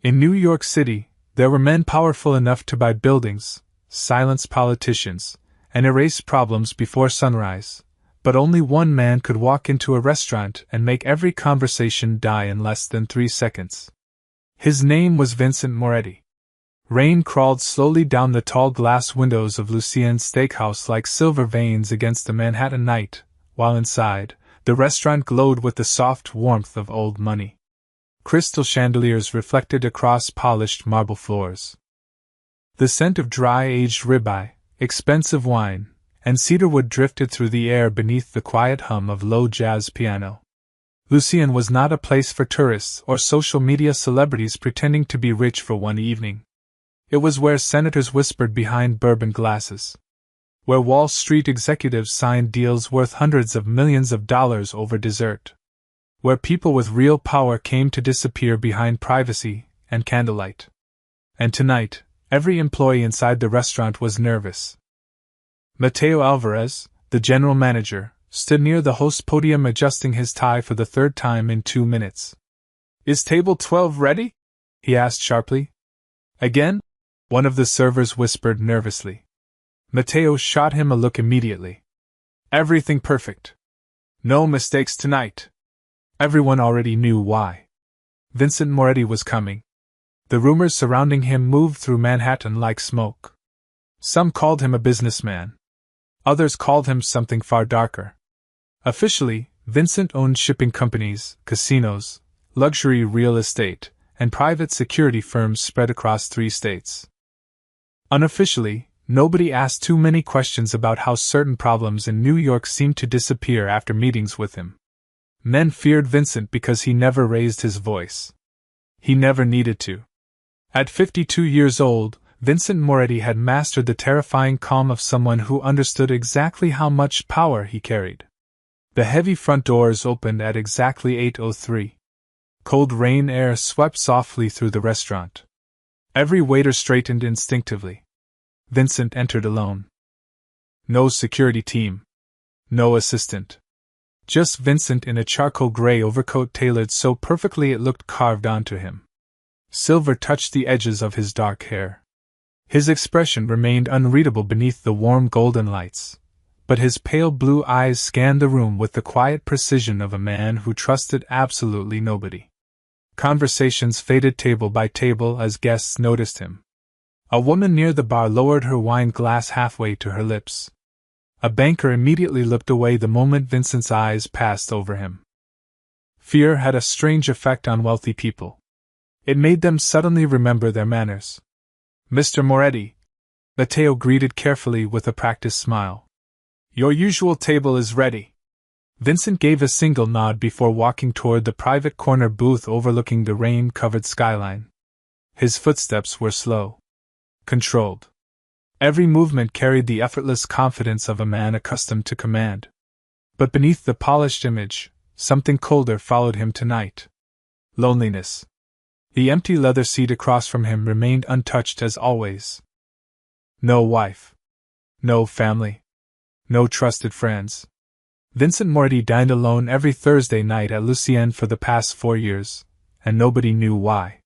In New York City, there were men powerful enough to buy buildings, silence politicians, and erase problems before sunrise, but only one man could walk into a restaurant and make every conversation die in less than 3 seconds. His name was Vincent Moretti. Rain crawled slowly down the tall glass windows of Lucien's Steakhouse like silver veins against the Manhattan night, while inside, the restaurant glowed with the soft warmth of old money. Crystal chandeliers reflected across polished marble floors. The scent of dry-aged ribeye, expensive wine, and cedarwood drifted through the air beneath the quiet hum of low jazz piano. Lucien was not a place for tourists or social media celebrities pretending to be rich for one evening. It was where senators whispered behind bourbon glasses, where Wall Street executives signed deals worth hundreds of millions of dollars over dessert, where people with real power came to disappear behind privacy and candlelight. And tonight, every employee inside the restaurant was nervous. Mateo Alvarez, the general manager, stood near the host's podium adjusting his tie for the 3rd time in 2 minutes. "Is table 12 ready?" he asked sharply. "Again?" one of the servers whispered nervously. Mateo shot him a look immediately. "Everything perfect. No mistakes tonight." Everyone already knew why. Vincent Moretti was coming. The rumors surrounding him moved through Manhattan like smoke. Some called him a businessman. Others called him something far darker. Officially, Vincent owned shipping companies, casinos, luxury real estate, and private security firms spread across 3 states. Unofficially, nobody asked too many questions about how certain problems in New York seemed to disappear after meetings with him. Men feared Vincent because he never raised his voice. He never needed to. At 52 years old, Vincent Moretti had mastered the terrifying calm of someone who understood exactly how much power he carried. The heavy front doors opened at exactly 8:03. Cold rain air swept softly through the restaurant. Every waiter straightened instinctively. Vincent entered alone. No security team. No assistant. Just Vincent in a charcoal gray overcoat tailored so perfectly it looked carved onto him. Silver touched the edges of his dark hair. His expression remained unreadable beneath the warm golden lights, but his pale blue eyes scanned the room with the quiet precision of a man who trusted absolutely nobody. Conversations faded table by table as guests noticed him. A woman near the bar lowered her wine glass halfway to her lips. A banker immediately looked away the moment Vincent's eyes passed over him. Fear had a strange effect on wealthy people. It made them suddenly remember their manners. "Mr. Moretti," Mateo greeted carefully with a practiced smile. "Your usual table is ready." Vincent gave a single nod before walking toward the private corner booth overlooking the rain-covered skyline. His footsteps were slow, controlled. Every movement carried the effortless confidence of a man accustomed to command. But beneath the polished image, something colder followed him tonight. Loneliness. The empty leather seat across from him remained untouched as always. No wife. No family. No trusted friends. Vincent Moretti dined alone every Thursday night at Lucien for the past 4 years, and nobody knew why.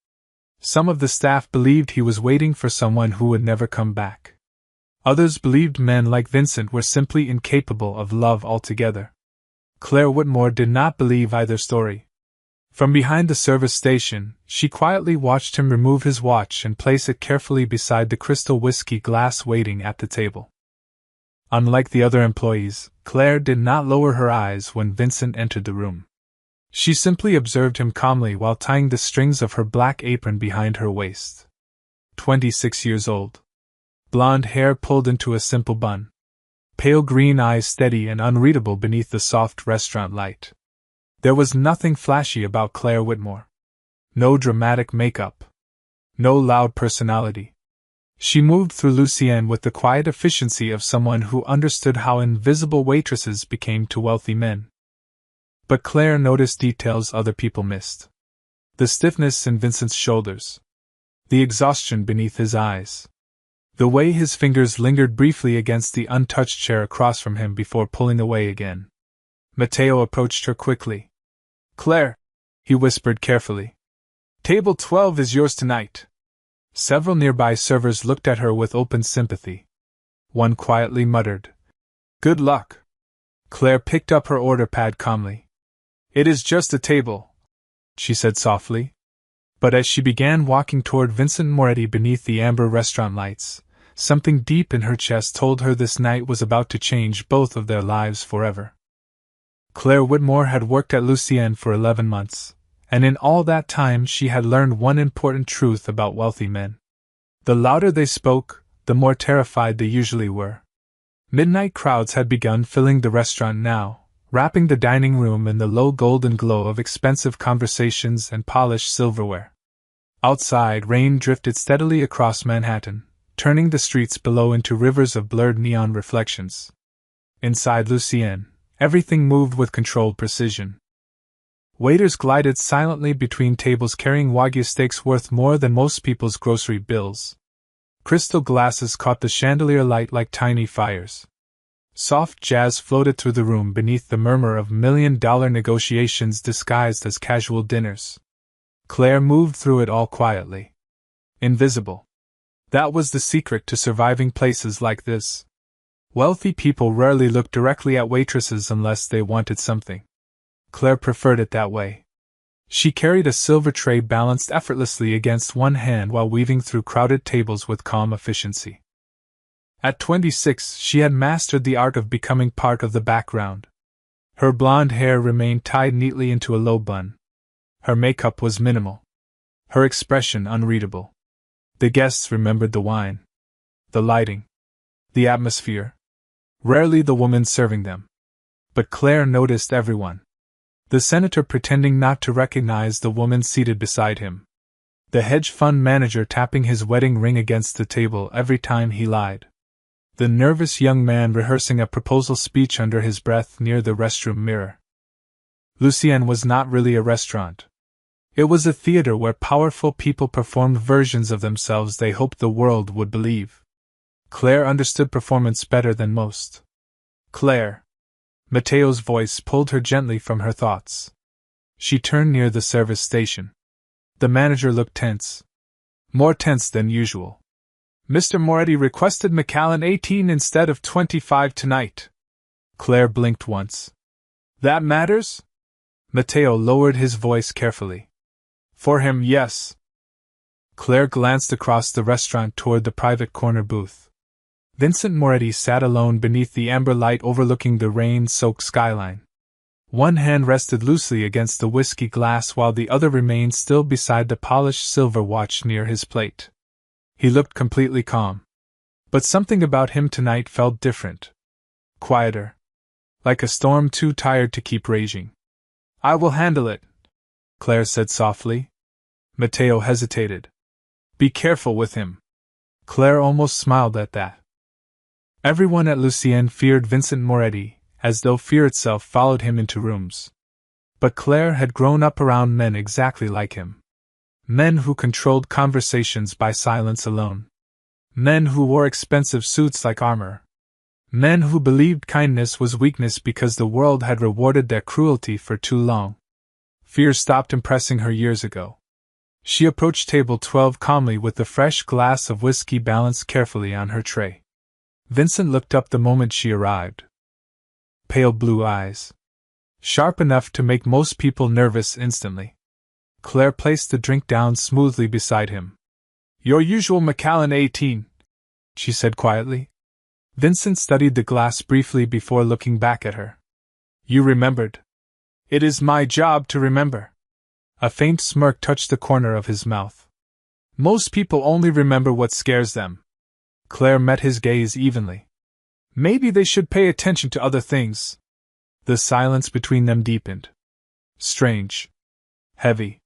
Some of the staff believed he was waiting for someone who would never come back. Others believed men like Vincent were simply incapable of love altogether. Claire Whitmore did not believe either story. From behind the service station, she quietly watched him remove his watch and place it carefully beside the crystal whiskey glass waiting at the table. Unlike the other employees, Claire did not lower her eyes when Vincent entered the room. She simply observed him calmly while tying the strings of her black apron behind her waist. 26 years old. Blonde hair pulled into a simple bun. Pale green eyes steady and unreadable beneath the soft restaurant light. There was nothing flashy about Claire Whitmore. No dramatic makeup. No loud personality. She moved through Lucien with the quiet efficiency of someone who understood how invisible waitresses became to wealthy men. But Claire noticed details other people missed. The stiffness in Vincent's shoulders. The exhaustion beneath his eyes. The way his fingers lingered briefly against the untouched chair across from him before pulling away again. Mateo approached her quickly. "Claire," he whispered carefully. Table 12 is yours tonight. Several nearby servers looked at her with open sympathy. One quietly muttered, "Good luck." Claire picked up her order pad calmly. "It is just a table," she said softly. But as she began walking toward Vincent Moretti beneath the amber restaurant lights, something deep in her chest told her this night was about to change both of their lives forever. Claire Whitmore had worked at Lucienne for 11 months, and in all that time she had learned one important truth about wealthy men. The louder they spoke, the more terrified they usually were. Midnight crowds had begun filling the restaurant now, wrapping the dining room in the low golden glow of expensive conversations and polished silverware. Outside, rain drifted steadily across Manhattan, turning the streets below into rivers of blurred neon reflections. Inside Lucienne, everything moved with controlled precision. Waiters glided silently between tables carrying Wagyu steaks worth more than most people's grocery bills. Crystal glasses caught the chandelier light like tiny fires. Soft jazz floated through the room beneath the murmur of million-dollar negotiations disguised as casual dinners. Claire moved through it all quietly. Invisible. That was the secret to surviving places like this. Wealthy people rarely looked directly at waitresses unless they wanted something. Claire preferred it that way. She carried a silver tray balanced effortlessly against one hand while weaving through crowded tables with calm efficiency. At 26, she had mastered the art of becoming part of the background. Her blonde hair remained tied neatly into a low bun. Her makeup was minimal. Her expression unreadable. The guests remembered the wine, the lighting, the atmosphere. Rarely the woman serving them. But Claire noticed everyone. The senator pretending not to recognize the woman seated beside him. The hedge fund manager tapping his wedding ring against the table every time he lied. The nervous young man rehearsing a proposal speech under his breath near the restroom mirror. Lucienne was not really a restaurant. It was a theater where powerful people performed versions of themselves they hoped the world would believe. Claire understood performance better than most. "Claire." Matteo's voice pulled her gently from her thoughts. She turned near the service station. The manager looked tense. More tense than usual. "Mr. Moretti requested Macallan 18 instead of 25 tonight." Claire blinked once. "That matters?" Matteo lowered his voice carefully. "For him, yes." Claire glanced across the restaurant toward the private corner booth. Vincent Moretti sat alone beneath the amber light overlooking the rain-soaked skyline. One hand rested loosely against the whiskey glass while the other remained still beside the polished silver watch near his plate. He looked completely calm. But something about him tonight felt different. Quieter. Like a storm too tired to keep raging. "I will handle it," Claire said softly. Matteo hesitated. "Be careful with him." Claire almost smiled at that. Everyone at Lucienne feared Vincent Moretti, as though fear itself followed him into rooms. But Claire had grown up around men exactly like him. Men who controlled conversations by silence alone. Men who wore expensive suits like armor. Men who believed kindness was weakness because the world had rewarded their cruelty for too long. Fear stopped impressing her years ago. She approached table 12 calmly with the fresh glass of whiskey balanced carefully on her tray. Vincent looked up the moment she arrived. Pale blue eyes. Sharp enough to make most people nervous instantly. Claire placed the drink down smoothly beside him. "Your usual Macallan 18, she said quietly. Vincent studied the glass briefly before looking back at her. "You remembered." "It is my job to remember." A faint smirk touched the corner of his mouth. "Most people only remember what scares them." Claire met his gaze evenly. "Maybe they should pay attention to other things." The silence between them deepened. Strange. Heavy.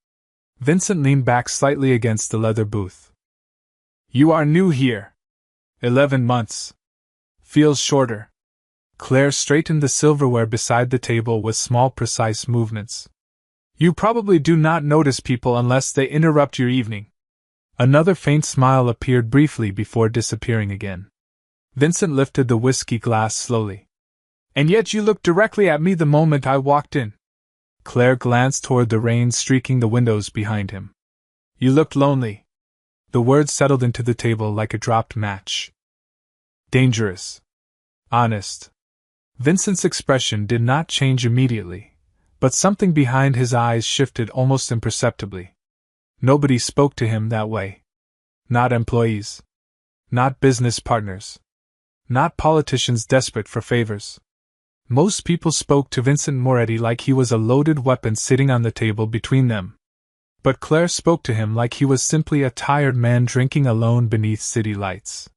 Vincent leaned back slightly against the leather booth. "You are new here." 11 months. Feels shorter." Claire straightened the silverware beside the table with small precise movements. "You probably do not notice people unless they interrupt your evening." Another faint smile appeared briefly before disappearing again. Vincent lifted the whiskey glass slowly. "And yet you looked directly at me the moment I walked in." Claire glanced toward the rain streaking the windows behind him. You looked lonely. The words settled into the table like a dropped match. Dangerous. Honest. Vincent's expression did not change immediately, but something behind his eyes shifted almost imperceptibly. Nobody spoke to him that way. Not employees. Not business partners. Not politicians desperate for favors. Most people spoke to Vincent Moretti like he was a loaded weapon sitting on the table between them. But Claire spoke to him like he was simply a tired man drinking alone beneath city lights.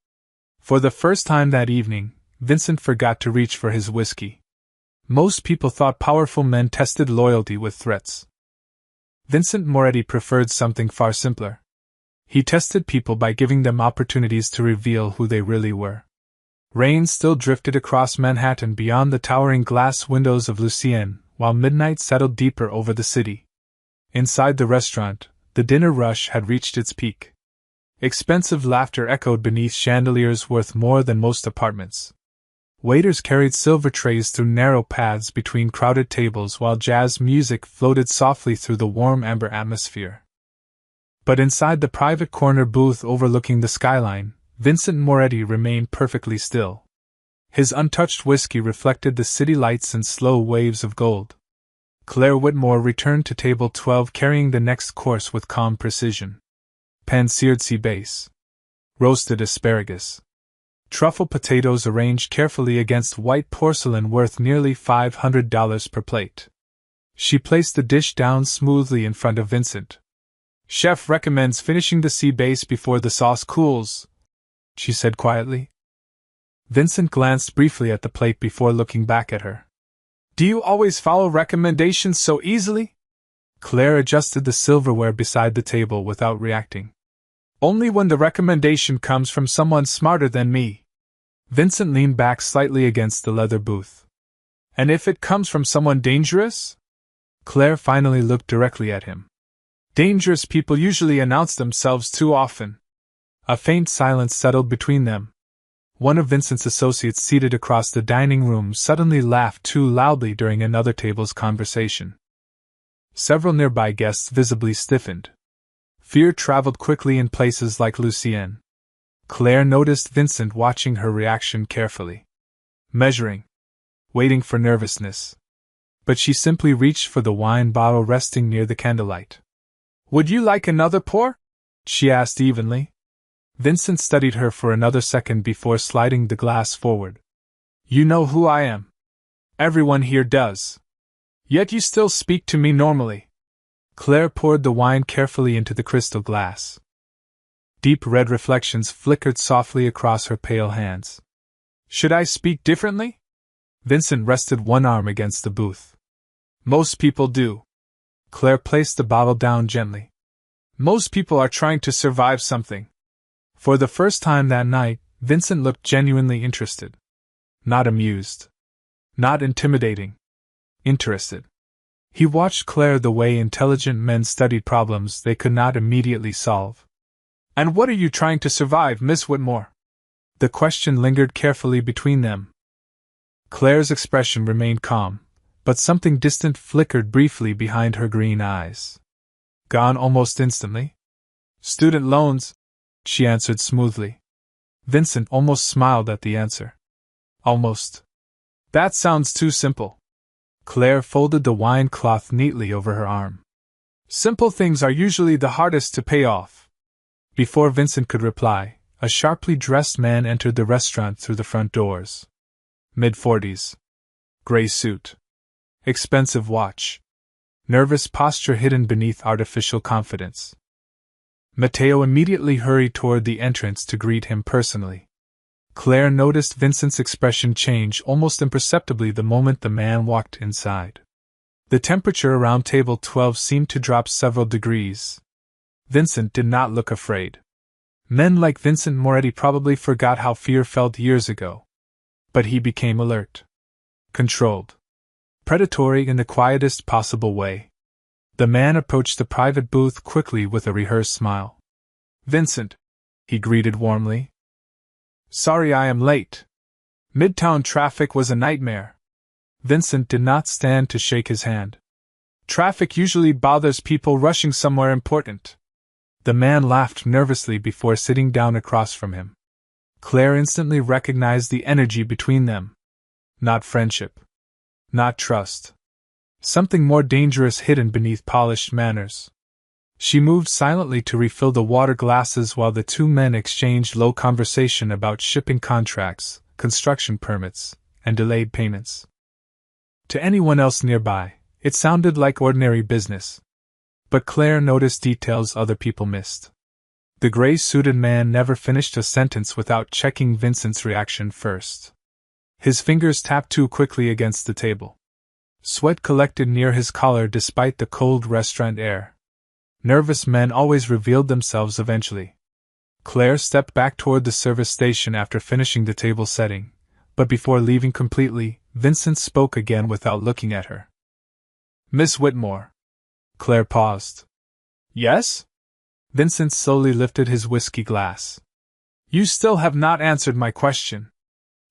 For the first time that evening, Vincent forgot to reach for his whiskey. Most people thought powerful men tested loyalty with threats. Vincent Moretti preferred something far simpler. He tested people by giving them opportunities to reveal who they really were. Rain still drifted across Manhattan beyond the towering glass windows of Lucienne, while midnight settled deeper over the city. Inside the restaurant, the dinner rush had reached its peak. Expensive laughter echoed beneath chandeliers worth more than most apartments. Waiters carried silver trays through narrow paths between crowded tables while jazz music floated softly through the warm amber atmosphere. But inside the private corner booth overlooking the skyline, Vincent Moretti remained perfectly still. His untouched whiskey reflected the city lights and slow waves of gold. Claire Whitmore returned to table 12 carrying the next course with calm precision. Pan-seared sea bass. Roasted asparagus. Truffle potatoes arranged carefully against white porcelain worth nearly $500 per plate. She placed the dish down smoothly in front of Vincent. Chef recommends finishing the sea bass before the sauce cools, she said quietly. Vincent glanced briefly at the plate before looking back at her. Do you always follow recommendations so easily? Claire adjusted the silverware beside the table without reacting. Only when the recommendation comes from someone smarter than me. Vincent leaned back slightly against the leather booth. And if it comes from someone dangerous? Claire finally looked directly at him. Dangerous people usually announce themselves too often. A faint silence settled between them. One of Vincent's associates seated across the dining room suddenly laughed too loudly during another table's conversation. Several nearby guests visibly stiffened. Fear traveled quickly in places like Lucienne. Claire noticed Vincent watching her reaction carefully. Measuring. Waiting for nervousness. But she simply reached for the wine bottle resting near the candlelight. Would you like another pour? She asked evenly. Vincent studied her for another second before sliding the glass forward. You know who I am. Everyone here does. Yet you still speak to me normally. Claire poured the wine carefully into the crystal glass. Deep red reflections flickered softly across her pale hands. Should I speak differently? Vincent rested one arm against the booth. Most people do. Claire placed the bottle down gently. Most people are trying to survive something. For the first time that night, Vincent looked genuinely interested. Not amused. Not intimidating. Interested. He watched Claire the way intelligent men studied problems they could not immediately solve. And what are you trying to survive, Miss Whitmore? The question lingered carefully between them. Claire's expression remained calm, but something distant flickered briefly behind her green eyes. Gone almost instantly? Student loans, she answered smoothly. Vincent almost smiled at the answer. Almost. That sounds too simple. Claire folded the wine cloth neatly over her arm. Simple things are usually the hardest to pay off. Before Vincent could reply, a sharply dressed man entered the restaurant through the front doors. Mid-40s. Gray suit. Expensive watch. Nervous posture hidden beneath artificial confidence. Matteo immediately hurried toward the entrance to greet him personally. Claire noticed Vincent's expression change almost imperceptibly the moment the man walked inside. The temperature around table 12 seemed to drop several degrees. Vincent did not look afraid. Men like Vincent Moretti probably forgot how fear felt years ago. But he became alert. Controlled. Predatory in the quietest possible way. The man approached the private booth quickly with a rehearsed smile. Vincent, he greeted warmly. Sorry I am late. Midtown traffic was a nightmare. Vincent did not stand to shake his hand. Traffic usually bothers people rushing somewhere important. The man laughed nervously before sitting down across from him. Claire instantly recognized the energy between them. Not friendship. Not trust. Something more dangerous hidden beneath polished manners. She moved silently to refill the water glasses while the two men exchanged low conversation about shipping contracts, construction permits, and delayed payments. To anyone else nearby, it sounded like ordinary business. But Claire noticed details other people missed. The gray-suited man never finished a sentence without checking Vincent's reaction first. His fingers tapped too quickly against the table. Sweat collected near his collar despite the cold restaurant air. Nervous men always revealed themselves eventually. Claire stepped back toward the service station after finishing the table setting, but before leaving completely, Vincent spoke again without looking at her. "Miss Whitmore." Claire paused. "Yes?" Vincent slowly lifted his whiskey glass. "You still have not answered my question."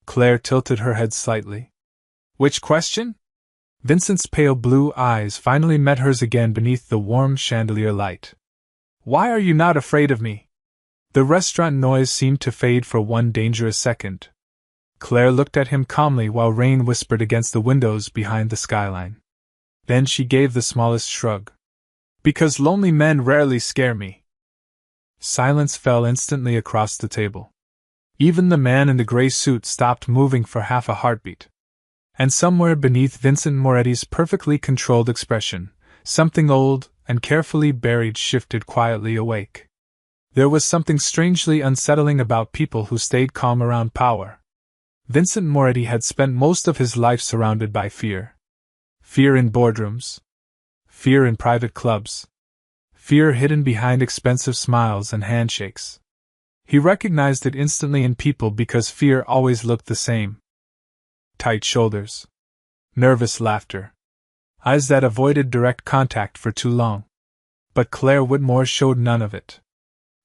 Claire tilted her head slightly. "Which question?" Vincent's pale blue eyes finally met hers again beneath the warm chandelier light. "Why are you not afraid of me?" The restaurant noise seemed to fade for one dangerous second. Claire looked at him calmly while rain whispered against the windows behind the skyline. Then she gave the smallest shrug. "Because lonely men rarely scare me." Silence fell instantly across the table. Even the man in the gray suit stopped moving for half a heartbeat. And somewhere beneath Vincent Moretti's perfectly controlled expression, something old and carefully buried shifted quietly awake. There was something strangely unsettling about people who stayed calm around power. Vincent Moretti had spent most of his life surrounded by fear. Fear in boardrooms. Fear in private clubs. Fear hidden behind expensive smiles and handshakes. He recognized it instantly in people because fear always looked the same. Tight shoulders. Nervous laughter. Eyes that avoided direct contact for too long. But Claire Whitmore showed none of it.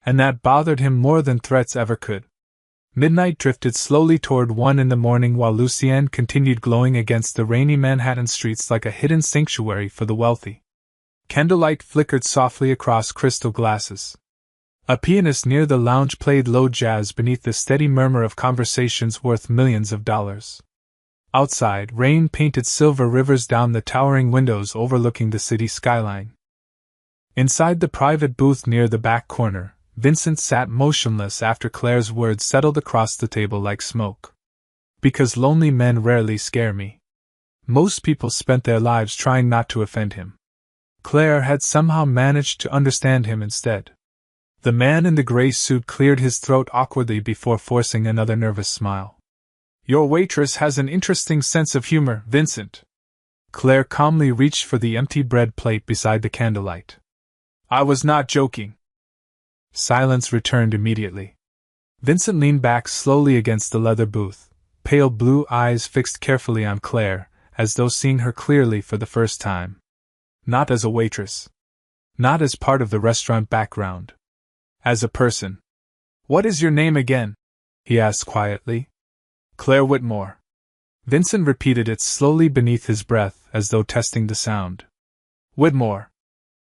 And that bothered him more than threats ever could. Midnight drifted slowly toward 1 in the morning while Lucienne continued glowing against the rainy Manhattan streets like a hidden sanctuary for the wealthy. Candlelight flickered softly across crystal glasses. A pianist near the lounge played low jazz beneath the steady murmur of conversations worth millions of dollars. Outside, rain painted silver rivers down the towering windows overlooking the city skyline. Inside the private booth near the back corner, Vincent sat motionless after Claire's words settled across the table like smoke. "Because lonely men rarely scare me." Most people spent their lives trying not to offend him. Claire had somehow managed to understand him instead. The man in the gray suit cleared his throat awkwardly before forcing another nervous smile. "Your waitress has an interesting sense of humor, Vincent." Claire calmly reached for the empty bread plate beside the candlelight. "I was not joking." Silence returned immediately. Vincent leaned back slowly against the leather booth, pale blue eyes fixed carefully on Claire, as though seeing her clearly for the first time. Not as a waitress. Not as part of the restaurant background. As a person. "What is your name again?" he asked quietly. "Claire Whitmore." Vincent repeated it slowly beneath his breath as though testing the sound. "Whitmore."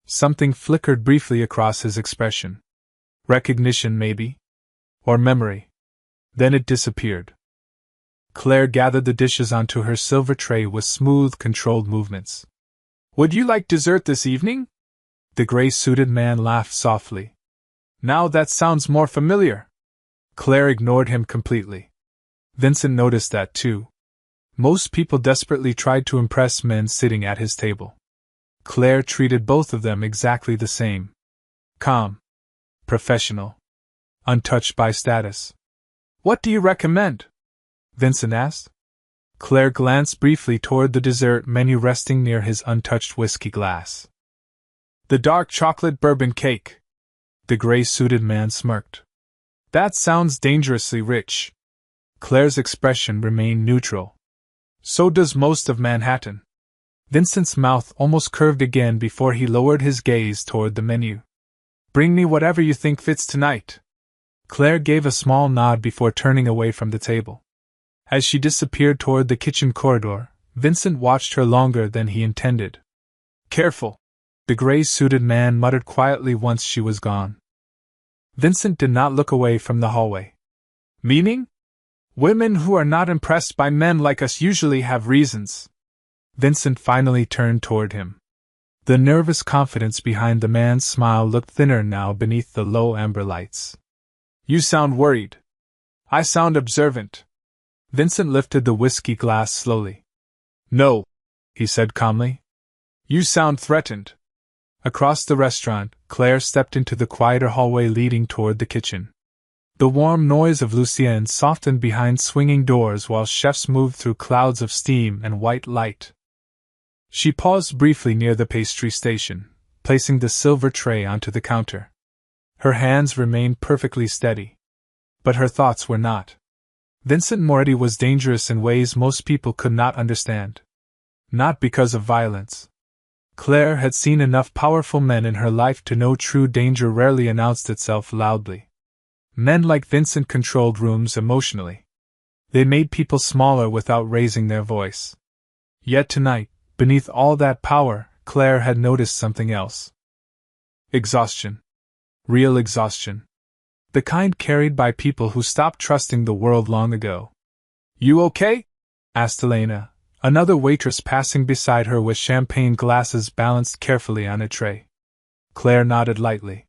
Something flickered briefly across his expression. Recognition, maybe? Or memory? Then it disappeared. Claire gathered the dishes onto her silver tray with smooth, controlled movements. "Would you like dessert this evening?" The gray-suited man laughed softly. "Now that sounds more familiar." Claire ignored him completely. Vincent noticed that too. Most people desperately tried to impress men sitting at his table. Claire treated both of them exactly the same. Calm. Professional. Untouched by status. "What do you recommend?" Vincent asked. Claire glanced briefly toward the dessert menu resting near his untouched whiskey glass. "The dark chocolate bourbon cake." The gray-suited man smirked. "That sounds dangerously rich." Claire's expression remained neutral. "So does most of Manhattan." Vincent's mouth almost curved again before he lowered his gaze toward the menu. "Bring me whatever you think fits tonight." Claire gave a small nod before turning away from the table. As she disappeared toward the kitchen corridor, Vincent watched her longer than he intended. "Careful," the gray-suited man muttered quietly once she was gone. Vincent did not look away from the hallway. Meaning? Women who are not impressed by men like us usually have reasons. Vincent finally turned toward him. The nervous confidence behind the man's smile looked thinner now beneath the low amber lights. You sound worried. I sound observant. Vincent lifted the whiskey glass slowly. No, he said calmly. You sound threatened. Across the restaurant, Claire stepped into the quieter hallway leading toward the kitchen. The warm noise of Lucien softened behind swinging doors while chefs moved through clouds of steam and white light. She paused briefly near the pastry station, placing the silver tray onto the counter. Her hands remained perfectly steady. But her thoughts were not. Vincent Moretti was dangerous in ways most people could not understand. Not because of violence. Claire had seen enough powerful men in her life to know true danger rarely announced itself loudly. Men like Vincent controlled rooms emotionally. They made people smaller without raising their voice. Yet tonight, beneath all that power, Claire had noticed something else. Exhaustion. Real exhaustion. The kind carried by people who stopped trusting the world long ago. You okay? Asked Elena, another waitress passing beside her with champagne glasses balanced carefully on a tray. Claire nodded lightly.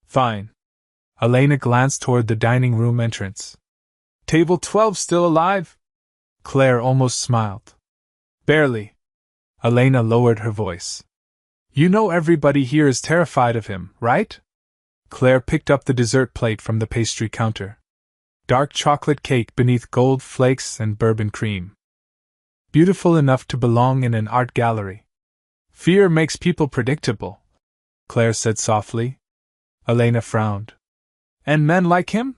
Fine. Elena glanced toward the dining room entrance. Table 12 still alive? Claire almost smiled. Barely. Elena lowered her voice. You know everybody here is terrified of him, right? Claire picked up the dessert plate from the pastry counter. Dark chocolate cake beneath gold flakes and bourbon cream. Beautiful enough to belong in an art gallery. Fear makes people predictable, Claire said softly. Elena frowned. And men like him?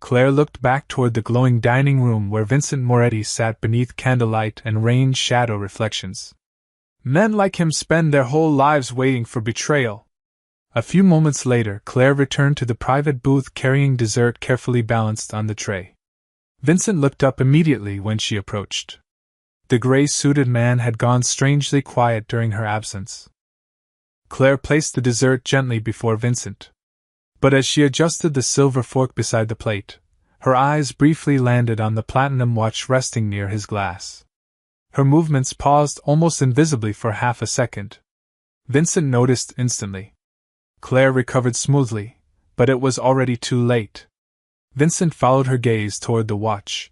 Claire looked back toward the glowing dining room where Vincent Moretti sat beneath candlelight and rain shadow reflections. Men like him spend their whole lives waiting for betrayal. A few moments later, Claire returned to the private booth carrying dessert carefully balanced on the tray. Vincent looked up immediately when she approached. The gray-suited man had gone strangely quiet during her absence. Claire placed the dessert gently before Vincent. But as she adjusted the silver fork beside the plate, her eyes briefly landed on the platinum watch resting near his glass. Her movements paused almost invisibly for half a second. Vincent noticed instantly. Claire recovered smoothly, but it was already too late. Vincent followed her gaze toward the watch.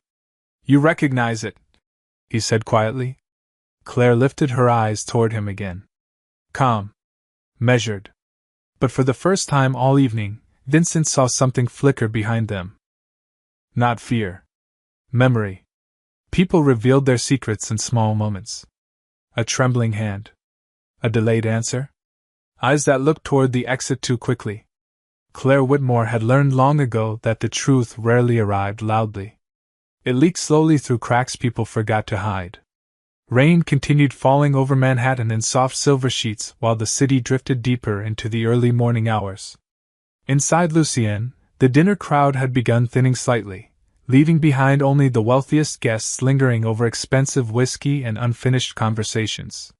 You recognize it, he said quietly. Claire lifted her eyes toward him again. Calm. Measured. But for the first time all evening, Vincent saw something flicker behind them. Not fear. Memory. People revealed their secrets in small moments. A trembling hand. A delayed answer. Eyes that looked toward the exit too quickly. Claire Whitmore had learned long ago that the truth rarely arrived loudly. It leaked slowly through cracks people forgot to hide. Rain continued falling over Manhattan in soft silver sheets while the city drifted deeper into the early morning hours. Inside Lucien, the dinner crowd had begun thinning slightly, leaving behind only the wealthiest guests lingering over expensive whiskey and unfinished conversations.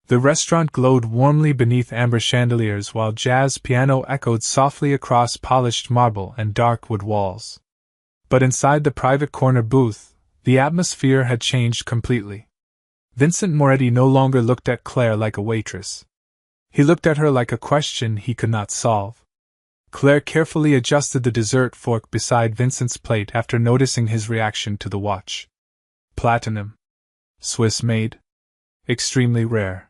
The restaurant glowed warmly beneath amber chandeliers while jazz piano echoed softly across polished marble and dark wood walls. But inside the private corner booth, the atmosphere had changed completely. Vincent Moretti no longer looked at Claire like a waitress. He looked at her like a question he could not solve. Claire carefully adjusted the dessert fork beside Vincent's plate after noticing his reaction to the watch. Platinum. Swiss made. Extremely rare.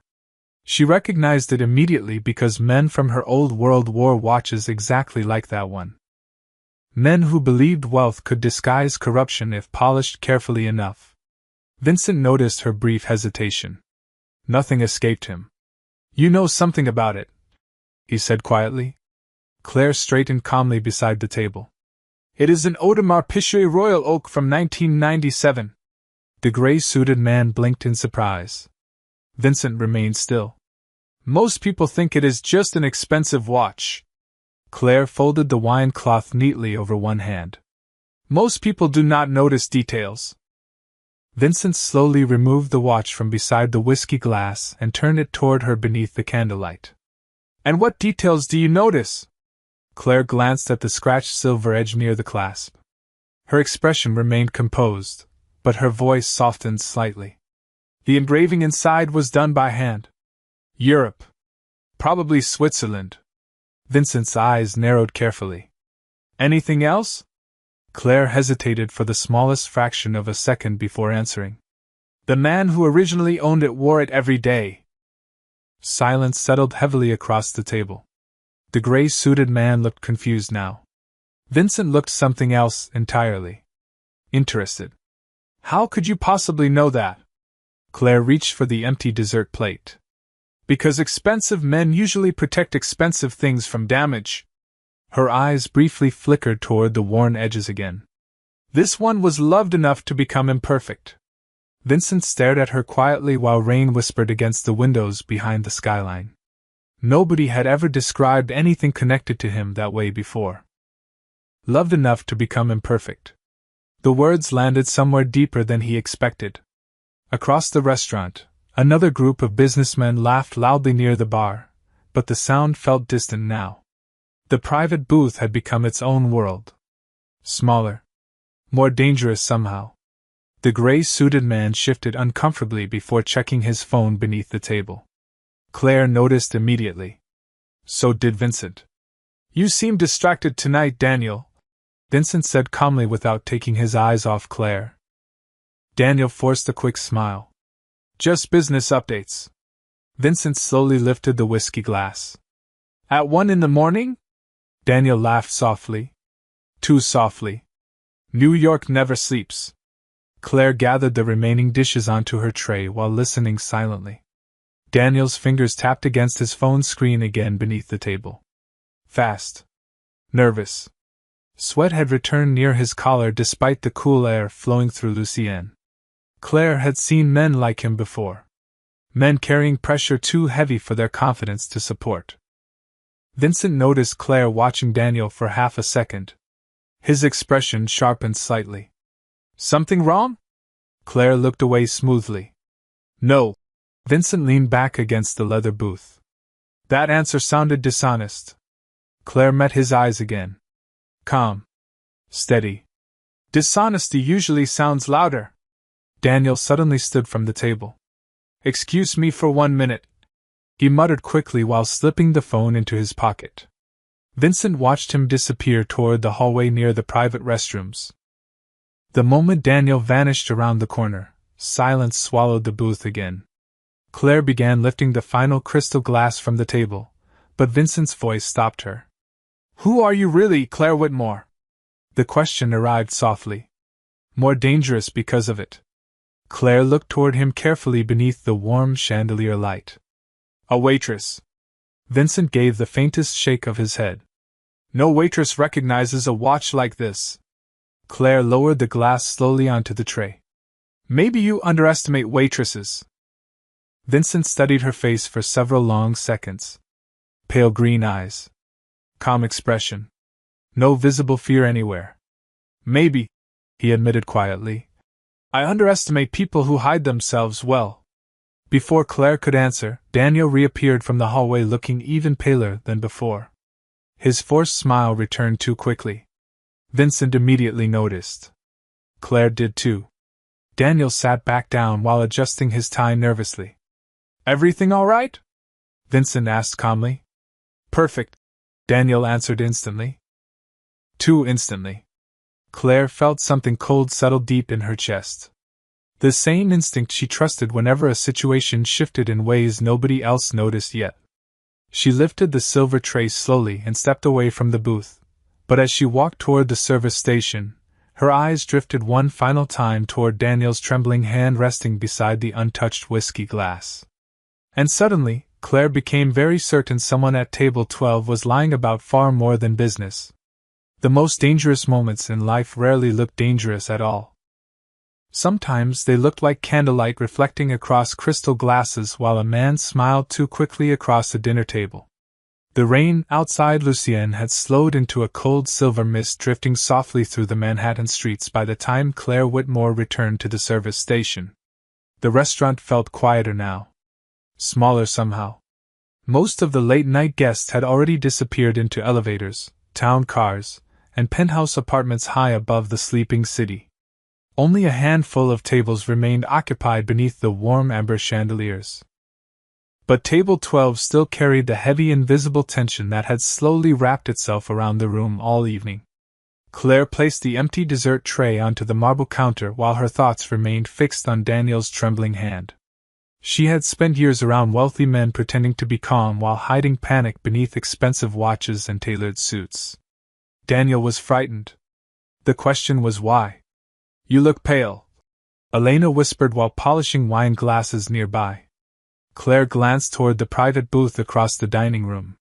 She recognized it immediately because men from her old world wore watches exactly like that one. Men who believed wealth could disguise corruption if polished carefully enough. Vincent noticed her brief hesitation. Nothing escaped him. You know something about it, he said quietly. Claire straightened calmly beside the table. It is an Audemars Piguet Royal Oak from 1997. The gray-suited man blinked in surprise. Vincent remained still. Most people think it is just an expensive watch. Claire folded the wine cloth neatly over one hand. Most people do not notice details. Vincent slowly removed the watch from beside the whiskey glass and turned it toward her beneath the candlelight. And what details do you notice? Claire glanced at the scratched silver edge near the clasp. Her expression remained composed, but her voice softened slightly. The engraving inside was done by hand. Europe. Probably Switzerland. Vincent's eyes narrowed carefully. Anything else? Claire hesitated for the smallest fraction of a second before answering. The man who originally owned it wore it every day. Silence settled heavily across the table. The gray-suited man looked confused now. Vincent looked something else entirely. Interested. How could you possibly know that? Claire reached for the empty dessert plate. Because expensive men usually protect expensive things from damage. Her eyes briefly flickered toward the worn edges again. This one was loved enough to become imperfect. Vincent stared at her quietly while rain whispered against the windows behind the skyline. Nobody had ever described anything connected to him that way before. Loved enough to become imperfect. The words landed somewhere deeper than he expected. Across the restaurant, another group of businessmen laughed loudly near the bar, but the sound felt distant now. The private booth had become its own world. Smaller. More dangerous somehow. The gray-suited man shifted uncomfortably before checking his phone beneath the table. Claire noticed immediately. So did Vincent. You seem distracted tonight, Daniel, Vincent said calmly without taking his eyes off Claire. Daniel forced a quick smile. Just business updates. Vincent slowly lifted the whiskey glass. At 1 a.m? Daniel laughed softly. Too softly. New York never sleeps. Claire gathered the remaining dishes onto her tray while listening silently. Daniel's fingers tapped against his phone screen again beneath the table. Fast. Nervous. Sweat had returned near his collar despite the cool air flowing through Lucienne. Claire had seen men like him before. Men carrying pressure too heavy for their confidence to support. Vincent noticed Claire watching Daniel for half a second. His expression sharpened slightly. Something wrong? Claire looked away smoothly. No. Vincent leaned back against the leather booth. That answer sounded dishonest. Claire met his eyes again. Calm. Steady. Dishonesty usually sounds louder. Daniel suddenly stood from the table. Excuse me for 1 minute, he muttered quickly while slipping the phone into his pocket. Vincent watched him disappear toward the hallway near the private restrooms. The moment Daniel vanished around the corner, silence swallowed the booth again. Claire began lifting the final crystal glass from the table, but Vincent's voice stopped her. Who are you really, Claire Whitmore? The question arrived softly. More dangerous because of it. Claire looked toward him carefully beneath the warm chandelier light. A waitress. Vincent gave the faintest shake of his head. No waitress recognizes a watch like this. Claire lowered the glass slowly onto the tray. Maybe you underestimate waitresses. Vincent studied her face for several long seconds. Pale green eyes. Calm expression. No visible fear anywhere. Maybe, he admitted quietly. I underestimate people who hide themselves well. Before Claire could answer, Daniel reappeared from the hallway looking even paler than before. His forced smile returned too quickly. Vincent immediately noticed. Claire did too. Daniel sat back down while adjusting his tie nervously. Everything all right? Vincent asked calmly. Perfect, Daniel answered instantly. Too instantly. Claire felt something cold settle deep in her chest. The same instinct she trusted whenever a situation shifted in ways nobody else noticed yet. She lifted the silver tray slowly and stepped away from the booth, but as she walked toward the service station, her eyes drifted one final time toward Daniel's trembling hand resting beside the untouched whiskey glass. And suddenly, Claire became very certain someone at table 12 was lying about far more than business. The most dangerous moments in life rarely look dangerous at all. Sometimes they looked like candlelight reflecting across crystal glasses while a man smiled too quickly across a dinner table. The rain outside Lucienne had slowed into a cold silver mist drifting softly through the Manhattan streets by the time Claire Whitmore returned to the service station. The restaurant felt quieter now. Smaller somehow. Most of the late-night guests had already disappeared into elevators, town cars, and penthouse apartments high above the sleeping city. Only a handful of tables remained occupied beneath the warm amber chandeliers. But Table 12 still carried the heavy invisible tension that had slowly wrapped itself around the room all evening. Claire placed the empty dessert tray onto the marble counter while her thoughts remained fixed on Daniel's trembling hand. She had spent years around wealthy men pretending to be calm while hiding panic beneath expensive watches and tailored suits. Daniel was frightened. The question was why? "You look pale," Elena whispered while polishing wine glasses nearby. Claire glanced toward the private booth across the dining room.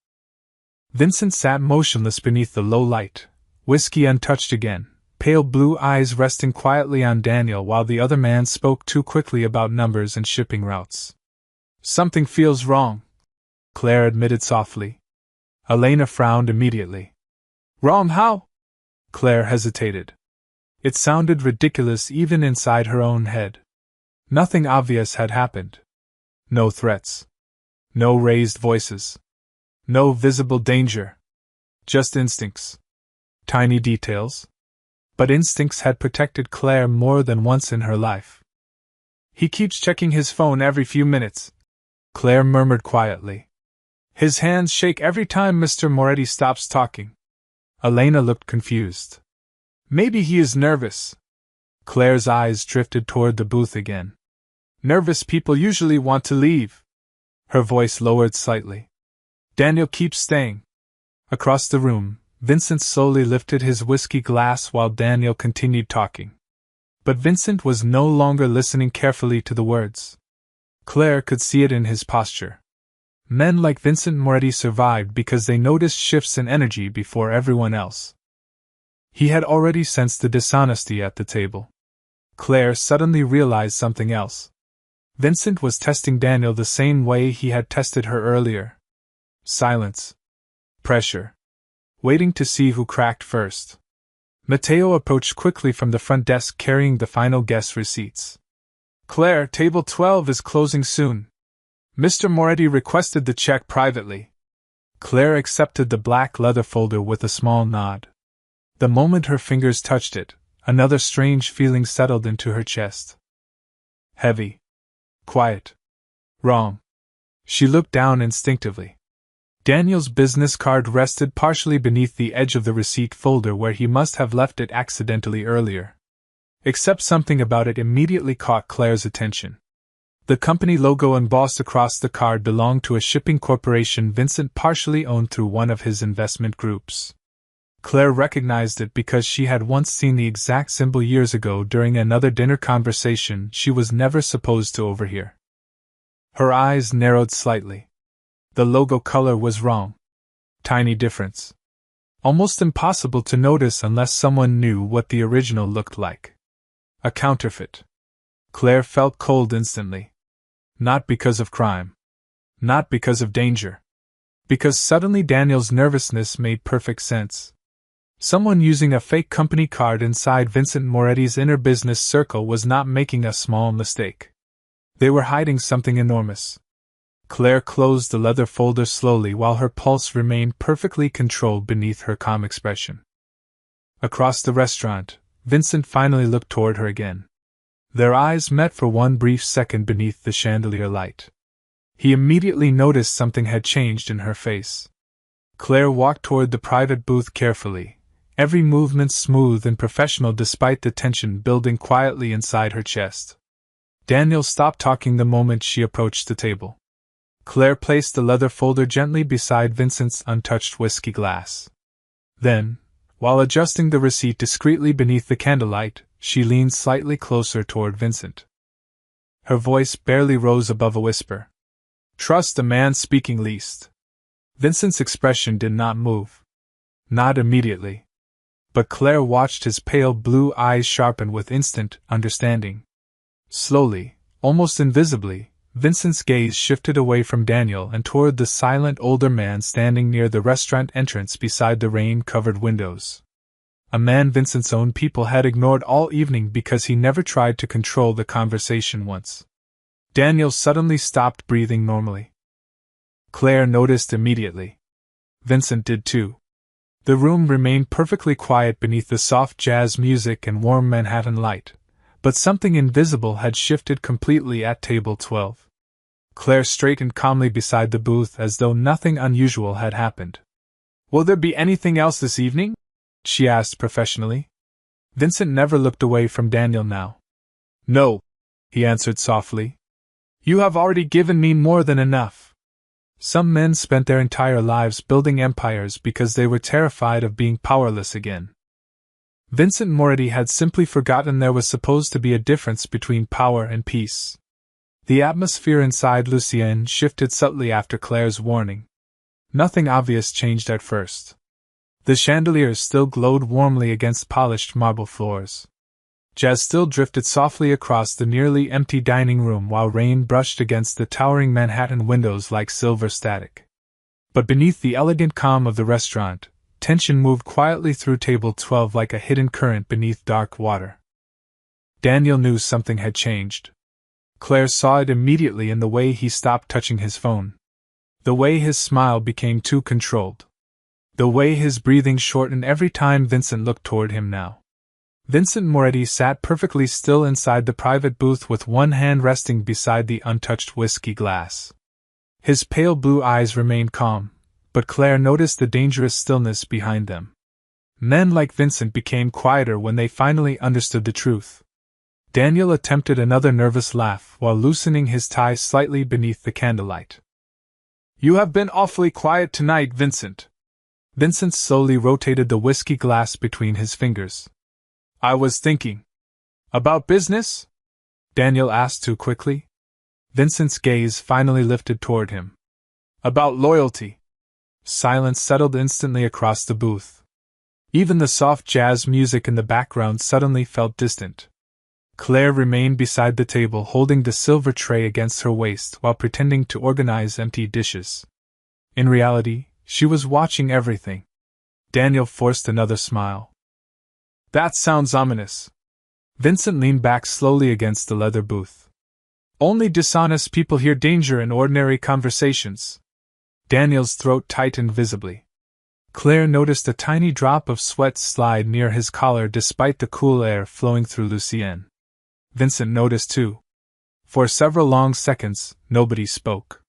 Vincent sat motionless beneath the low light, whiskey untouched again, pale blue eyes resting quietly on Daniel while the other man spoke too quickly about numbers and shipping routes. "Something feels wrong," Claire admitted softly. Elena frowned immediately. "Wrong how?" Claire hesitated. It sounded ridiculous even inside her own head. Nothing obvious had happened. No threats. No raised voices. No visible danger. Just instincts. Tiny details. But instincts had protected Claire more than once in her life. "He keeps checking his phone every few minutes," Claire murmured quietly. "His hands shake every time Mr. Moretti stops talking." Elena looked confused. "Maybe he is nervous." Claire's eyes drifted toward the booth again. "Nervous people usually want to leave." Her voice lowered slightly. "Daniel keeps staying." Across the room, Vincent slowly lifted his whiskey glass while Daniel continued talking. But Vincent was no longer listening carefully to the words. Claire could see it in his posture. Men like Vincent Moretti survived because they noticed shifts in energy before everyone else. He had already sensed the dishonesty at the table. Claire suddenly realized something else. Vincent was testing Daniel the same way he had tested her earlier. Silence. Pressure. Waiting to see who cracked first. Matteo approached quickly from the front desk carrying the final guest receipts. "Claire, table 12 is closing soon. Mr. Moretti requested the check privately." Claire accepted the black leather folder with a small nod. The moment her fingers touched it, another strange feeling settled into her chest. Heavy. Quiet. Wrong. She looked down instinctively. Daniel's business card rested partially beneath the edge of the receipt folder where he must have left it accidentally earlier. Except something about it immediately caught Claire's attention. The company logo embossed across the card belonged to a shipping corporation Vincent partially owned through one of his investment groups. Claire recognized it because she had once seen the exact symbol years ago during another dinner conversation she was never supposed to overhear. Her eyes narrowed slightly. The logo color was wrong. Tiny difference. Almost impossible to notice unless someone knew what the original looked like. A counterfeit. Claire felt cold instantly. Not because of crime. Not because of danger. Because suddenly Daniel's nervousness made perfect sense. Someone using a fake company card inside Vincent Moretti's inner business circle was not making a small mistake. They were hiding something enormous. Claire closed the leather folder slowly while her pulse remained perfectly controlled beneath her calm expression. Across the restaurant, Vincent finally looked toward her again. Their eyes met for one brief second beneath the chandelier light. He immediately noticed something had changed in her face. Claire walked toward the private booth carefully, every movement smooth and professional despite the tension building quietly inside her chest. Daniel stopped talking the moment she approached the table. Claire placed the leather folder gently beside Vincent's untouched whiskey glass. Then, while adjusting the receipt discreetly beneath the candlelight, she leaned slightly closer toward Vincent. Her voice barely rose above a whisper. "Trust the man speaking least." Vincent's expression did not move. Not immediately. But Claire watched his pale blue eyes sharpen with instant understanding. Slowly, almost invisibly, Vincent's gaze shifted away from Daniel and toward the silent older man standing near the restaurant entrance beside the rain-covered windows. A man Vincent's own people had ignored all evening because he never tried to control the conversation once. Daniel suddenly stopped breathing normally. Claire noticed immediately. Vincent did too. The room remained perfectly quiet beneath the soft jazz music and warm Manhattan light, but something invisible had shifted completely at table 12. Claire straightened calmly beside the booth as though nothing unusual had happened. "Will there be anything else this evening?" she asked professionally. Vincent never looked away from Daniel now. "No," he answered softly. "You have already given me more than enough." Some men spent their entire lives building empires because they were terrified of being powerless again. Vincent Moretti had simply forgotten there was supposed to be a difference between power and peace. The atmosphere inside Lucienne shifted subtly after Claire's warning. Nothing obvious changed at first. The chandeliers still glowed warmly against polished marble floors. Jazz still drifted softly across the nearly empty dining room while rain brushed against the towering Manhattan windows like silver static. But beneath the elegant calm of the restaurant, tension moved quietly through table 12 like a hidden current beneath dark water. Daniel knew something had changed. Claire saw it immediately in the way he stopped touching his phone. The way his smile became too controlled. The way his breathing shortened every time Vincent looked toward him now. Vincent Moretti sat perfectly still inside the private booth with one hand resting beside the untouched whiskey glass. His pale blue eyes remained calm, but Claire noticed the dangerous stillness behind them. Men like Vincent became quieter when they finally understood the truth. Daniel attempted another nervous laugh while loosening his tie slightly beneath the candlelight. "You have been awfully quiet tonight, Vincent." Vincent slowly rotated the whiskey glass between his fingers. "I was thinking." "About business?" Daniel asked too quickly. Vincent's gaze finally lifted toward him. "About loyalty." Silence settled instantly across the booth. Even the soft jazz music in the background suddenly felt distant. Claire remained beside the table holding the silver tray against her waist while pretending to organize empty dishes. In reality, she was watching everything. Daniel forced another smile. "That sounds ominous." Vincent leaned back slowly against the leather booth. "Only dishonest people hear danger in ordinary conversations." Daniel's throat tightened visibly. Claire noticed a tiny drop of sweat slide near his collar despite the cool air flowing through Lucienne. Vincent noticed too. For several long seconds, nobody spoke.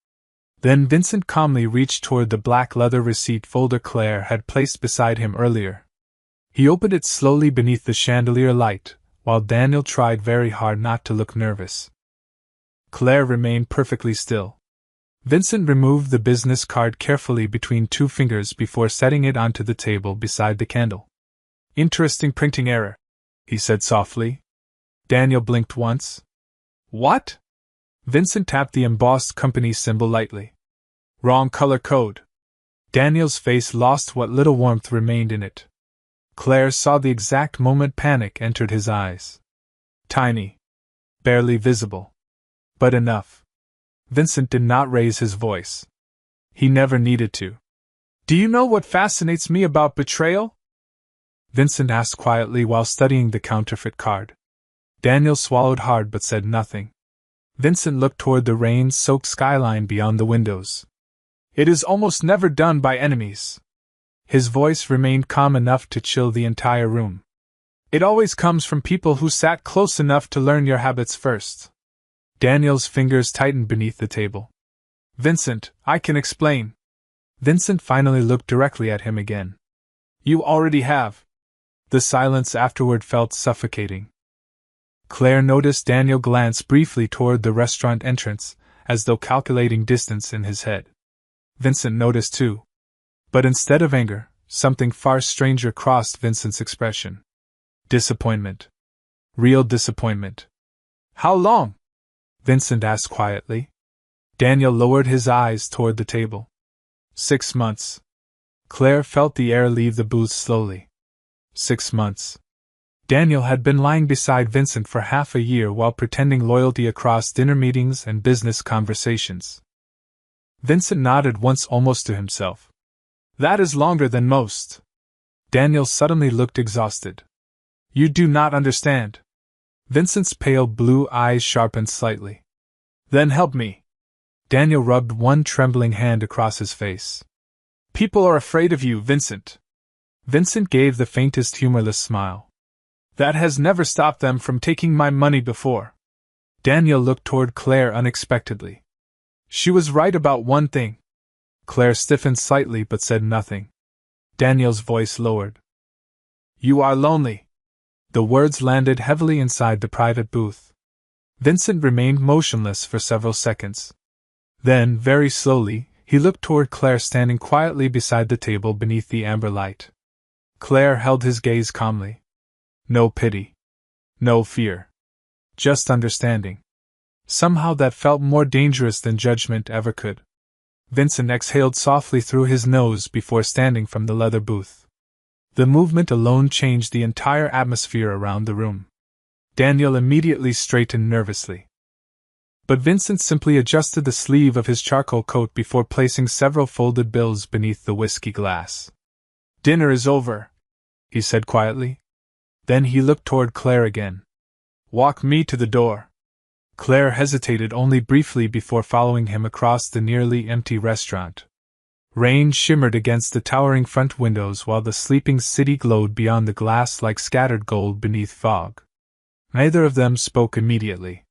Then Vincent calmly reached toward the black leather receipt folder Claire had placed beside him earlier. He opened it slowly beneath the chandelier light, while Daniel tried very hard not to look nervous. Claire remained perfectly still. Vincent removed the business card carefully between two fingers before setting it onto the table beside the candle. "Interesting printing error," he said softly. Daniel blinked once. "What?" Vincent tapped the embossed company symbol lightly. "Wrong color code." Daniel's face lost what little warmth remained in it. Claire saw the exact moment panic entered his eyes. Tiny. Barely visible. But enough. Vincent did not raise his voice. He never needed to. "Do you know what fascinates me about betrayal?" Vincent asked quietly while studying the counterfeit card. Daniel swallowed hard but said nothing. Vincent looked toward the rain-soaked skyline beyond the windows. "It is almost never done by enemies." His voice remained calm enough to chill the entire room. "It always comes from people who sat close enough to learn your habits first." Daniel's fingers tightened beneath the table. "Vincent, I can explain." Vincent finally looked directly at him again. "You already have." The silence afterward felt suffocating. Claire noticed Daniel glance briefly toward the restaurant entrance, as though calculating distance in his head. Vincent noticed too. But instead of anger, something far stranger crossed Vincent's expression. Disappointment. Real disappointment. "How long?" Vincent asked quietly. Daniel lowered his eyes toward the table. 6 months. Claire felt the air leave the booth slowly. 6 months. Daniel had been lying beside Vincent for half a year while pretending loyalty across dinner meetings and business conversations. Vincent nodded once almost to himself. "That is longer than most." Daniel suddenly looked exhausted. "You do not understand." Vincent's pale blue eyes sharpened slightly. "Then help me." Daniel rubbed one trembling hand across his face. "People are afraid of you, Vincent." Vincent gave the faintest humorless smile. That has never stopped them from taking my money before. Daniel looked toward Claire unexpectedly. She was right about one thing. Claire stiffened slightly but said nothing. Daniel's voice lowered. You are lonely. The words landed heavily inside the private booth. Vincent remained motionless for several seconds. Then, very slowly, he looked toward Claire standing quietly beside the table beneath the amber light. Claire held his gaze calmly. No pity. No fear. Just understanding. Somehow that felt more dangerous than judgment ever could. Vincent exhaled softly through his nose before standing from the leather booth. The movement alone changed the entire atmosphere around the room. Daniel immediately straightened nervously. But Vincent simply adjusted the sleeve of his charcoal coat before placing several folded bills beneath the whiskey glass. Dinner is over, he said quietly. Then he looked toward Claire again. Walk me to the door. Claire hesitated only briefly before following him across the nearly empty restaurant. Rain shimmered against the towering front windows while the sleeping city glowed beyond the glass like scattered gold beneath fog. Neither of them spoke immediately.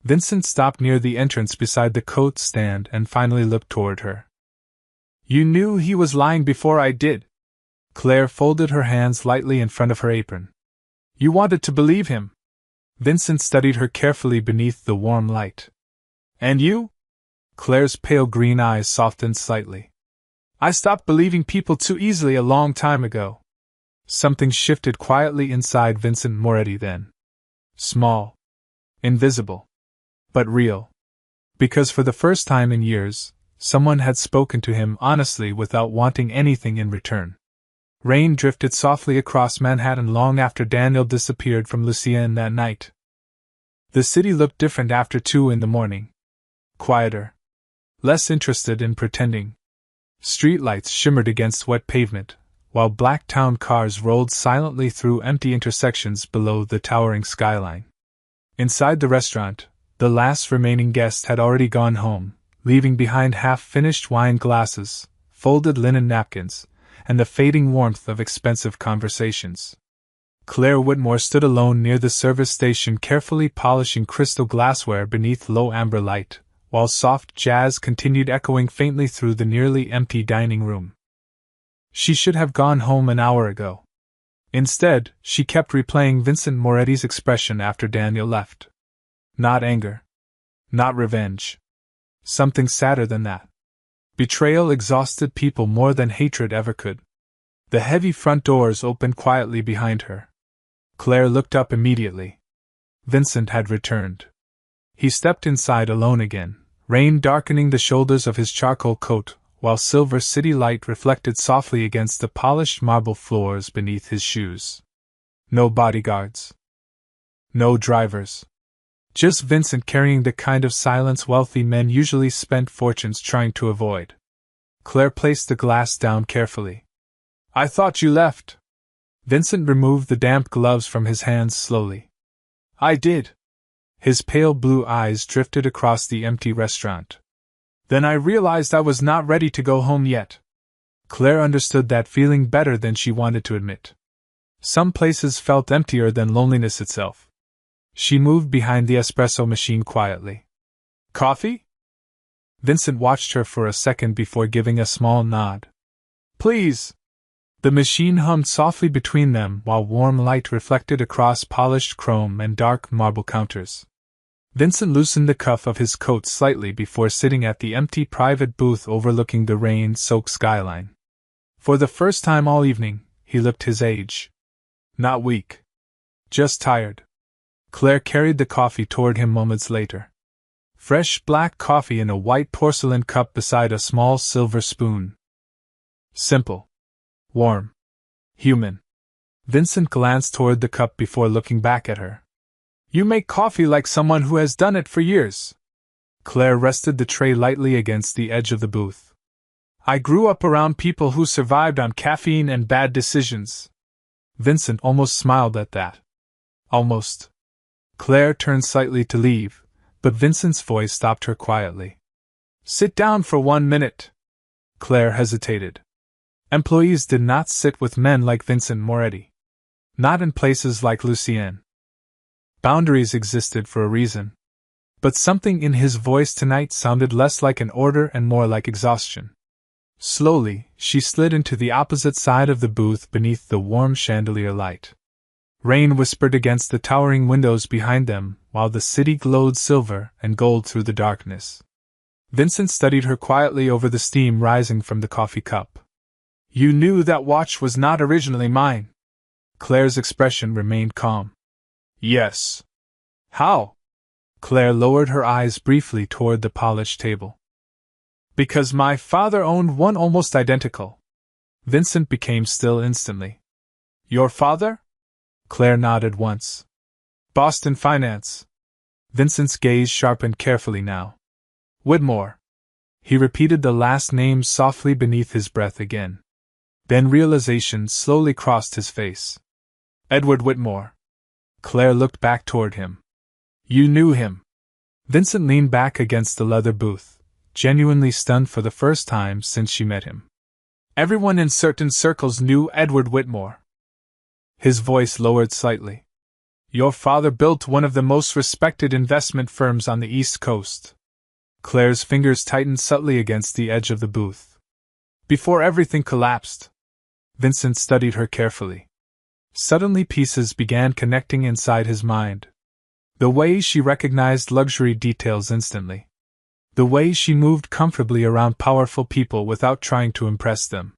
Vincent stopped near the entrance beside the coat stand and finally looked toward her. You knew he was lying before I did. Claire folded her hands lightly in front of her apron. You wanted to believe him. Vincent studied her carefully beneath the warm light. And you? Claire's pale green eyes softened slightly. I stopped believing people too easily a long time ago. Something shifted quietly inside Vincent Moretti then. Small. Invisible. But real. Because for the first time in years, someone had spoken to him honestly without wanting anything in return. Rain drifted softly across Manhattan long after Daniel disappeared from Lucien that night. The city looked different after 2 in the morning. Quieter. Less interested in pretending. Streetlights shimmered against wet pavement, while black town cars rolled silently through empty intersections below the towering skyline. Inside the restaurant, the last remaining guest had already gone home, leaving behind half-finished wine glasses, folded linen napkins, and the fading warmth of expensive conversations. Claire Whitmore stood alone near the service station carefully polishing crystal glassware beneath low amber light, while soft jazz continued echoing faintly through the nearly empty dining room. She should have gone home an hour ago. Instead, she kept replaying Vincent Moretti's expression after Daniel left. Not anger. Not revenge. Something sadder than that. Betrayal exhausted people more than hatred ever could. The heavy front doors opened quietly behind her. Claire looked up immediately. Vincent had returned. He stepped inside alone again, rain darkening the shoulders of his charcoal coat, while silver city light reflected softly against the polished marble floors beneath his shoes. No bodyguards. No drivers. Just Vincent carrying the kind of silence wealthy men usually spent fortunes trying to avoid. Claire placed the glass down carefully. I thought you left. Vincent removed the damp gloves from his hands slowly. I did. His pale blue eyes drifted across the empty restaurant. Then I realized I was not ready to go home yet. Claire understood that feeling better than she wanted to admit. Some places felt emptier than loneliness itself. She moved behind the espresso machine quietly. Coffee? Vincent watched her for a second before giving a small nod. Please. The machine hummed softly between them while warm light reflected across polished chrome and dark marble counters. Vincent loosened the cuff of his coat slightly before sitting at the empty private booth overlooking the rain-soaked skyline. For the first time all evening, he looked his age. Not weak. Just tired. Claire carried the coffee toward him moments later. Fresh black coffee in a white porcelain cup beside a small silver spoon. Simple. Warm. Human. Vincent glanced toward the cup before looking back at her. You make coffee like someone who has done it for years. Claire rested the tray lightly against the edge of the booth. I grew up around people who survived on caffeine and bad decisions. Vincent almost smiled at that. Almost. Claire turned slightly to leave, but Vincent's voice stopped her quietly. Sit down for 1 minute. Claire hesitated. Employees did not sit with men like Vincent Moretti. Not in places like Lucien. Boundaries existed for a reason. But something in his voice tonight sounded less like an order and more like exhaustion. Slowly, she slid into the opposite side of the booth beneath the warm chandelier light. Rain whispered against the towering windows behind them, while the city glowed silver and gold through the darkness. Vincent studied her quietly over the steam rising from the coffee cup. "You knew that watch was not originally mine." Claire's expression remained calm. "Yes." "How?" Claire lowered her eyes briefly toward the polished table. "Because my father owned one almost identical." Vincent became still instantly. "Your father?" Claire nodded once. "Boston Finance." Vincent's gaze sharpened carefully now. "Whitmore." He repeated the last name softly beneath his breath again. Then realization slowly crossed his face. "Edward Whitmore." Claire looked back toward him. "You knew him." Vincent leaned back against the leather booth, genuinely stunned for the first time since she met him. "Everyone in certain circles knew Edward Whitmore." His voice lowered slightly. "Your father built one of the most respected investment firms on the East Coast." Claire's fingers tightened subtly against the edge of the booth. "Before everything collapsed." Vincent studied her carefully. Suddenly pieces began connecting inside his mind. The way she recognized luxury details instantly. The way she moved comfortably around powerful people without trying to impress them.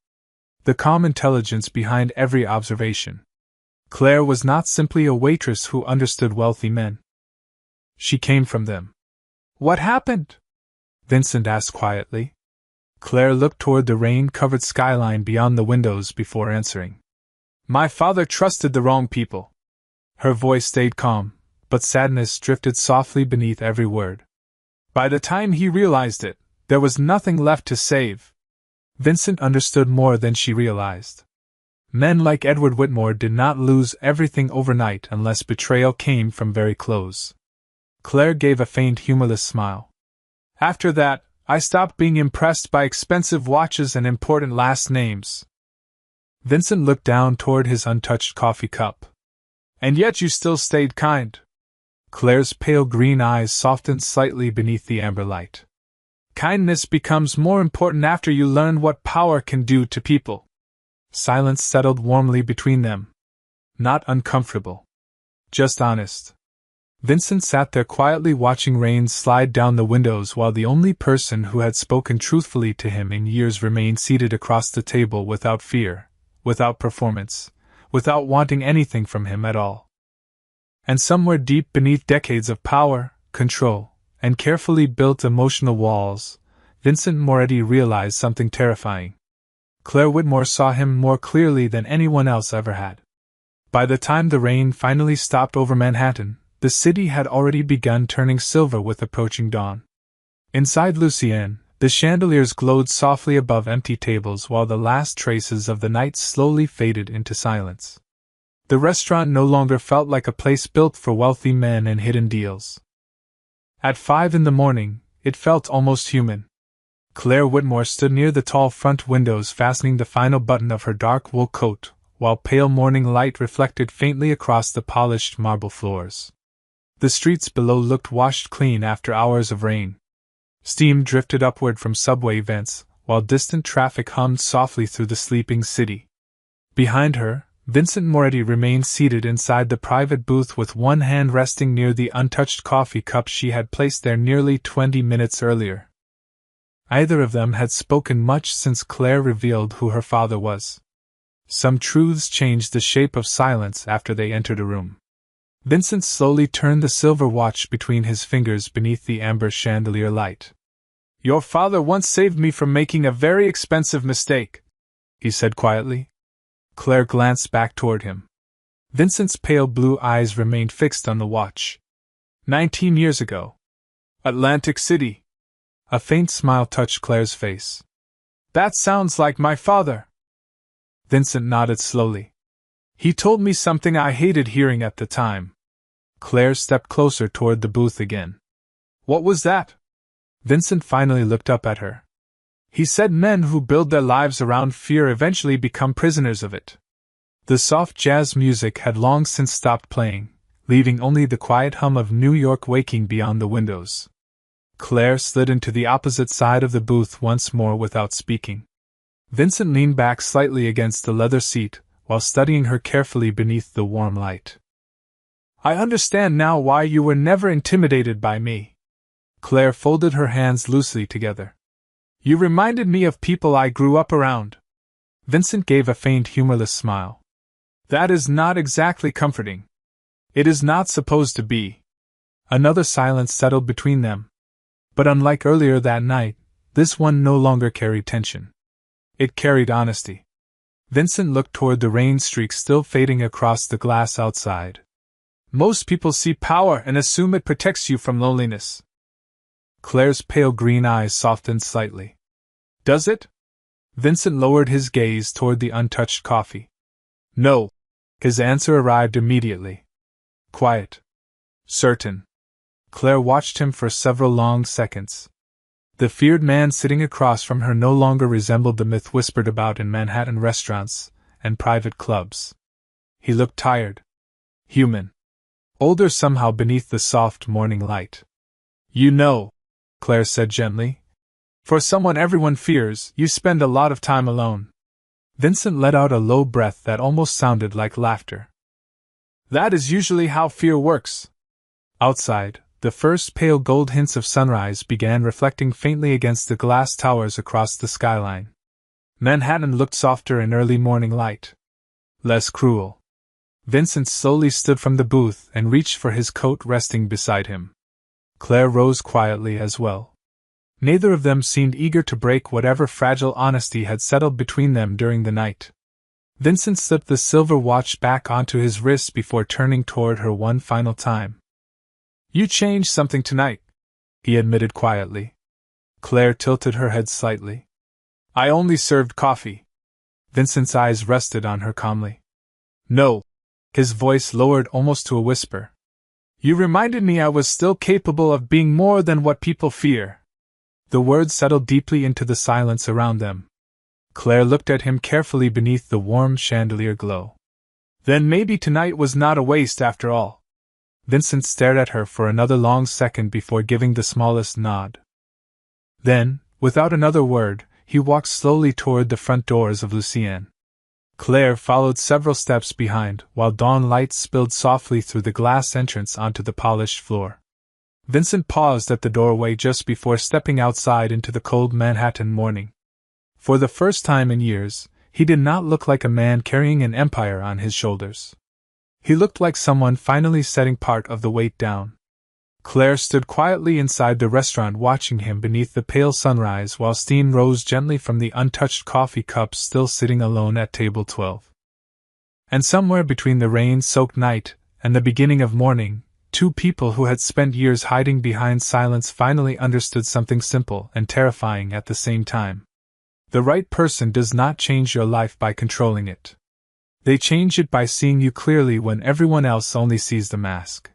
The calm intelligence behind every observation. Claire was not simply a waitress who understood wealthy men. She came from them. "What happened?" Vincent asked quietly. Claire looked toward the rain-covered skyline beyond the windows before answering. "My father trusted the wrong people." Her voice stayed calm, but sadness drifted softly beneath every word. "By the time he realized it, there was nothing left to save." Vincent understood more than she realized. Men like Edward Whitmore did not lose everything overnight unless betrayal came from very close. Claire gave a faint humorless smile. "After that, I stopped being impressed by expensive watches and important last names." Vincent looked down toward his untouched coffee cup. "And yet you still stayed kind." Claire's pale green eyes softened slightly beneath the amber light. "Kindness becomes more important after you learn what power can do to people." Silence settled warmly between them. Not uncomfortable. Just honest. Vincent sat there quietly watching rain slide down the windows while the only person who had spoken truthfully to him in years remained seated across the table without fear, without performance, without wanting anything from him at all. And somewhere deep beneath decades of power, control, and carefully built emotional walls, Vincent Moretti realized something terrifying. Claire Whitmore saw him more clearly than anyone else ever had. By the time the rain finally stopped over Manhattan, the city had already begun turning silver with approaching dawn. Inside Lucien, the chandeliers glowed softly above empty tables while the last traces of the night slowly faded into silence. The restaurant no longer felt like a place built for wealthy men and hidden deals. At 5 a.m, it felt almost human. Claire Whitmore stood near the tall front windows fastening the final button of her dark wool coat, while pale morning light reflected faintly across the polished marble floors. The streets below looked washed clean after hours of rain. Steam drifted upward from subway vents, while distant traffic hummed softly through the sleeping city. Behind her, Vincent Moretti remained seated inside the private booth with one hand resting near the untouched coffee cup she had placed there nearly 20 minutes earlier. Either of them had spoken much since Claire revealed who her father was. Some truths changed the shape of silence after they entered a room. Vincent slowly turned the silver watch between his fingers beneath the amber chandelier light. "Your father once saved me from making a very expensive mistake," he said quietly. Claire glanced back toward him. Vincent's pale blue eyes remained fixed on the watch. 19 years ago. Atlantic City. A faint smile touched Claire's face. "That sounds like my father." Vincent nodded slowly. "He told me something I hated hearing at the time." Claire stepped closer toward the booth again. "What was that?" Vincent finally looked up at her. He said men who build their lives around fear eventually become prisoners of it. The soft jazz music had long since stopped playing, leaving only the quiet hum of New York waking beyond the windows. Claire slid into the opposite side of the booth once more without speaking. Vincent leaned back slightly against the leather seat, while studying her carefully beneath the warm light. I understand now why you were never intimidated by me. Claire folded her hands loosely together. You reminded me of people I grew up around. Vincent gave a faint humorless smile. That is not exactly comforting. It is not supposed to be. Another silence settled between them. But unlike earlier that night, this one no longer carried tension. It carried honesty. Vincent looked toward the rain streak still fading across the glass outside. Most people see power and assume it protects you from loneliness. Claire's pale green eyes softened slightly. Does it? Vincent lowered his gaze toward the untouched coffee. No. His answer arrived immediately. Quiet. Certain. Claire watched him for several long seconds. The feared man sitting across from her no longer resembled the myth whispered about in Manhattan restaurants and private clubs. He looked tired. Human. Older somehow beneath the soft morning light. You know, Claire said gently. For someone everyone fears, you spend a lot of time alone. Vincent let out a low breath that almost sounded like laughter. That is usually how fear works. Outside, the first pale gold hints of sunrise began reflecting faintly against the glass towers across the skyline. Manhattan looked softer in early morning light. Less cruel. Vincent slowly stood from the booth and reached for his coat resting beside him. Claire rose quietly as well. Neither of them seemed eager to break whatever fragile honesty had settled between them during the night. Vincent slipped the silver watch back onto his wrist before turning toward her one final time. You changed something tonight, he admitted quietly. Claire tilted her head slightly. I only served coffee. Vincent's eyes rested on her calmly. No. His voice lowered almost to a whisper. You reminded me I was still capable of being more than what people fear. The words settled deeply into the silence around them. Claire looked at him carefully beneath the warm chandelier glow. Then maybe tonight was not a waste after all. Vincent stared at her for another long second before giving the smallest nod. Then, without another word, he walked slowly toward the front doors of Lucienne. Claire followed several steps behind, while dawn light spilled softly through the glass entrance onto the polished floor. Vincent paused at the doorway just before stepping outside into the cold Manhattan morning. For the first time in years, he did not look like a man carrying an empire on his shoulders. He looked like someone finally setting part of the weight down. Claire stood quietly inside the restaurant watching him beneath the pale sunrise while steam rose gently from the untouched coffee cups still sitting alone at table 12. And somewhere between the rain-soaked night and the beginning of morning, two people who had spent years hiding behind silence finally understood something simple and terrifying at the same time. The right person does not change your life by controlling it. They change it by seeing you clearly when everyone else only sees the mask.